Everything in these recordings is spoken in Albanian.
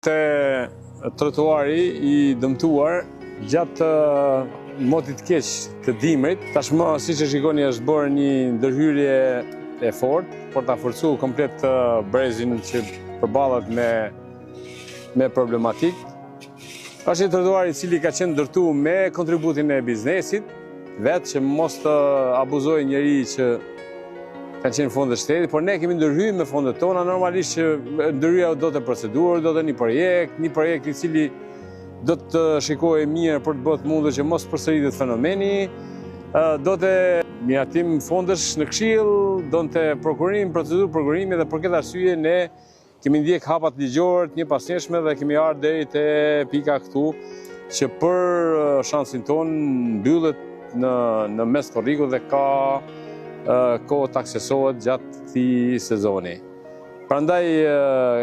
Te trotuari I dëmtuar gjatë motit keq të dimrit, tashmë siç e shikoni është bërë një ndërhyrje e fortë për ta forcuar komplet brezin që përballet me problematikë. Është një trotuar I cili ka qenë ndërtuar me kontributin e biznesit, vetë që mos të abuzojë njeri që kanë qenë fondet shtetit, por ne kemi ndërhyrë me fondet tona, normalisht që ndërhyrja do të procedurë, do të një projekt I cili do të shikojë mirë për të bërë mundur që mos përsëritet fenomeni, do të miratim fondesh në këshill, donte procedurë prokurimi dhe për këtë arsye ne kemi ndjek hapat ligjore një pas njëshme dhe kemi ardhur deri te pika këtu që për shansin ton mbyllet në mes korrikut dhe ka kohë të aksesohet gjatë këtij sezoni. Prandaj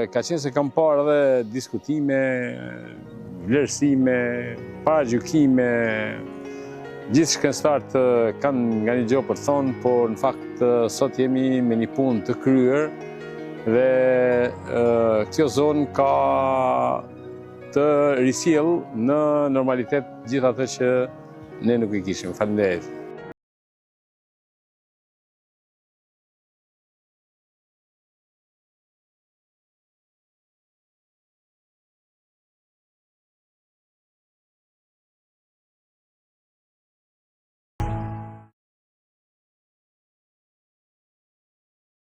ka qenë se kam parë edhe diskutime, vlerësime, paragjykime, gjithë shkencëtarët kanë nga një gjë për të thonë, por në fakt sot jemi me një punë të kryer dhe kjo zonë ka të risjell në normalitet gjithë atë që ne nuk I kishim. Faleminderit.